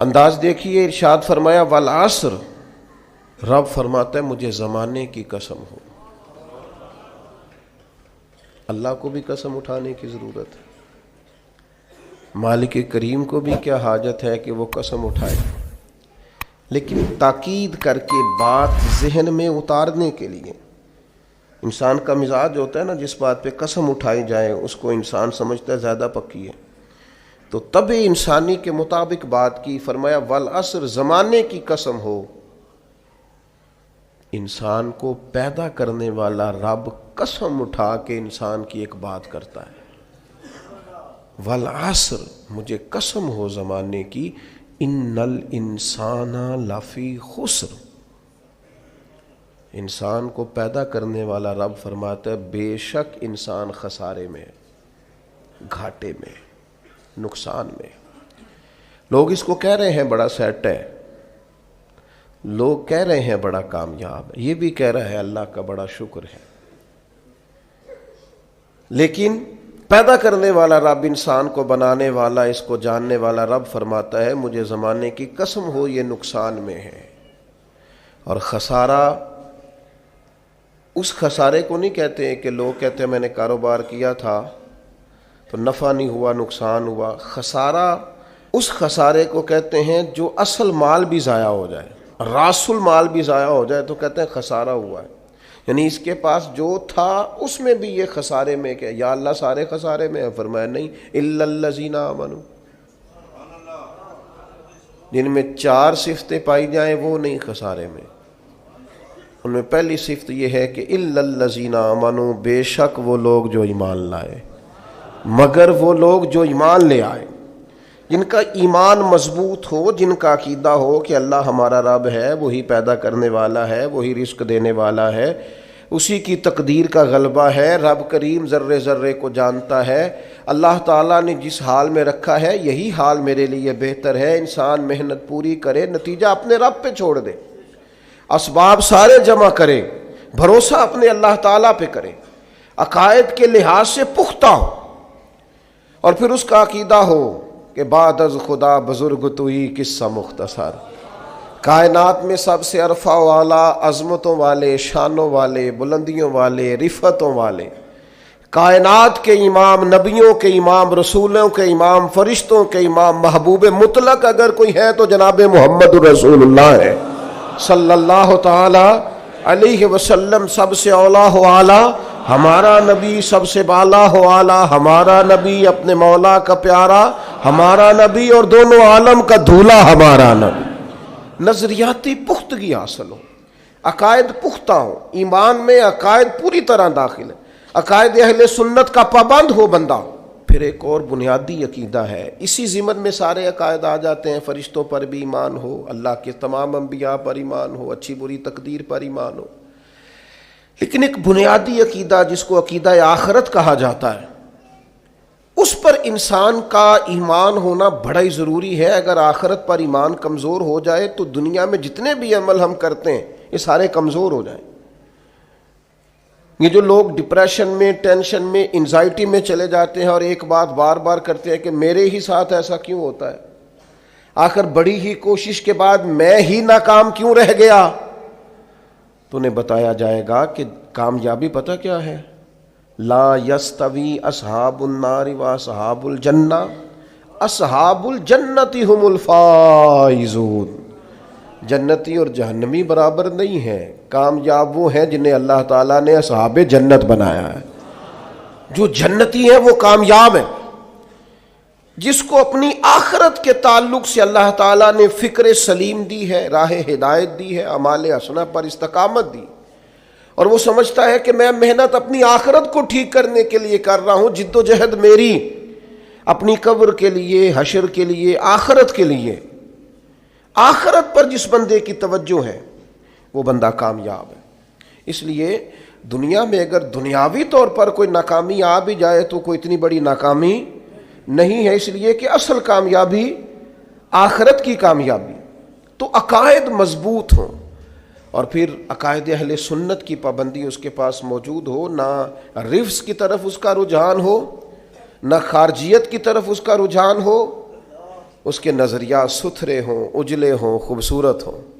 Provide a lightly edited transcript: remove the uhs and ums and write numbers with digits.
انداز دیکھیے، ارشاد فرمایا والعصر، رب فرماتا ہے مجھے زمانے کی قسم ہو۔ اللہ کو بھی قسم اٹھانے کی ضرورت ہے، مالک کریم کو بھی کیا حاجت ہے کہ وہ قسم اٹھائے، لیکن تاکید کر کے بات ذہن میں اتارنے کے لیے۔ انسان کا مزاج ہوتا ہے نا، جس بات پہ قسم اٹھائی جائے اس کو انسان سمجھتا ہے زیادہ پکی ہے، تو طبع انسانی کے مطابق بات کی، فرمایا والعصر، زمانے کی قسم ہو۔ انسان کو پیدا کرنے والا رب قسم اٹھا کے انسان کی ایک بات کرتا ہے، والعصر، مجھے قسم ہو زمانے کی، ان الانسان لفی خسر، انسان کو پیدا کرنے والا رب فرماتا ہے بے شک انسان خسارے میں، گھاٹے میں، نقصان میں۔ لوگ اس کو کہہ رہے ہیں بڑا سیٹ ہے، لوگ کہہ رہے ہیں بڑا کامیاب ہے، یہ بھی کہہ رہا ہے اللہ کا بڑا شکر ہے، لیکن پیدا کرنے والا رب، انسان کو بنانے والا، اس کو جاننے والا رب فرماتا ہے مجھے زمانے کی قسم ہو یہ نقصان میں ہے۔ اور خسارہ، اس خسارے کو نہیں کہتے ہیں کہ لوگ کہتے ہیں میں نے کاروبار کیا تھا تو نفع نہیں ہوا، نقصان ہوا۔ خسارہ اس خسارے کو کہتے ہیں جو اصل مال بھی ضائع ہو جائے، راس المال بھی ضائع ہو جائے تو کہتے ہیں خسارہ ہوا ہے، یعنی اس کے پاس جو تھا اس میں بھی یہ خسارے میں کیا؟ یا اللہ سارے خسارے میں ہے؟ فرمایا نہیں، الا الذین آمنوا، جن میں 4 صفتیں پائی جائیں وہ نہیں خسارے میں۔ ان میں پہلی صفت یہ ہے کہ الا الذین آمنوا، بے شک وہ لوگ جو ایمان لائے، مگر وہ لوگ جو ایمان لے آئے، جن کا ایمان مضبوط ہو، جن کا عقیدہ ہو کہ اللہ ہمارا رب ہے، وہی پیدا کرنے والا ہے، وہی رزق دینے والا ہے، اسی کی تقدیر کا غلبہ ہے، رب کریم ذرے ذرے کو جانتا ہے، اللہ تعالیٰ نے جس حال میں رکھا ہے یہی حال میرے لیے بہتر ہے۔ انسان محنت پوری کرے، نتیجہ اپنے رب پہ چھوڑ دے، اسباب سارے جمع کرے، بھروسہ اپنے اللہ تعالیٰ پہ کرے، عقائد کے لحاظ سے پختہ ہو، اور پھر اس کا عقیدہ ہو کہ بعد از خدا بزرگ تو ہی قصہ مختصر، کائنات میں سب سے عرفہ والا، عظمتوں والے، شانوں والے، بلندیوں والے، رفتوں والے، کائنات کے امام، نبیوں کے امام، رسولوں کے امام، فرشتوں کے امام، محبوب مطلق اگر کوئی ہے تو جناب محمد رسول اللہ ہے صلی اللہ تعالی علیہ وسلم۔ سب سے اولا ہو اعلیٰ ہمارا نبی، سب سے بالا ہو اعلیٰ ہمارا نبی، اپنے مولا کا پیارا ہمارا نبی، اور دونوں عالم کا دھولا ہمارا نبی۔ نظریاتی پختگی حاصل ہو، عقائد پختہ ہو، ایمان میں عقائد پوری طرح داخل ہے، عقائد اہل سنت کا پابند ہو بندہ۔ پھر ایک اور بنیادی عقیدہ ہے، اسی ضمن میں سارے عقائد آ جاتے ہیں، فرشتوں پر بھی ایمان ہو، اللہ کے تمام انبیاء پر ایمان ہو، اچھی بری تقدیر پر ایمان ہو، لیکن ایک بنیادی عقیدہ جس کو عقیدہ آخرت کہا جاتا ہے، اس پر انسان کا ایمان ہونا بڑا ہی ضروری ہے۔ اگر آخرت پر ایمان کمزور ہو جائے تو دنیا میں جتنے بھی عمل ہم کرتے ہیں یہ سارے کمزور ہو جائیں۔ یہ جو لوگ ڈپریشن میں، ٹینشن میں، انزائٹی میں چلے جاتے ہیں اور ایک بات بار بار کرتے ہیں کہ میرے ہی ساتھ ایسا کیوں ہوتا ہے، آخر بڑی ہی کوشش کے بعد میں ہی ناکام کیوں رہ گیا، تو انہیں بتایا جائے گا کہ کامیابی پتہ کیا ہے؟ لا یستوی اصحاب النار و اصحاب الجنہ، اصحاب الجنت هم الفائزون، جنتی اور جہنمی برابر نہیں ہیں، کامیاب وہ ہیں جنہیں اللہ تعالیٰ نے اصحاب جنت بنایا ہے۔ جو جنتی ہیں وہ کامیاب ہیں، جس کو اپنی آخرت کے تعلق سے اللہ تعالیٰ نے فکر سلیم دی ہے، راہ ہدایت دی ہے، اعمال حسنہ پر استقامت دی، اور وہ سمجھتا ہے کہ میں محنت اپنی آخرت کو ٹھیک کرنے کے لیے کر رہا ہوں، جد و جہد میری اپنی قبر کے لیے، حشر کے لیے، آخرت کے لیے۔ آخرت پر جس بندے کی توجہ ہے وہ بندہ کامیاب ہے۔ اس لیے دنیا میں اگر دنیاوی طور پر کوئی ناکامی آ بھی جائے تو کوئی اتنی بڑی ناکامی نہیں ہے، اس لیے کہ اصل کامیابی آخرت کی کامیابی۔ تو عقائد مضبوط ہوں، اور پھر عقائد اہل سنت کی پابندی اس کے پاس موجود ہو، نہ رفض کی طرف اس کا رجحان ہو، نہ خارجیت کی طرف اس کا رجحان ہو، اس کے نظریات ستھرے ہوں، اجلے ہوں، خوبصورت ہوں،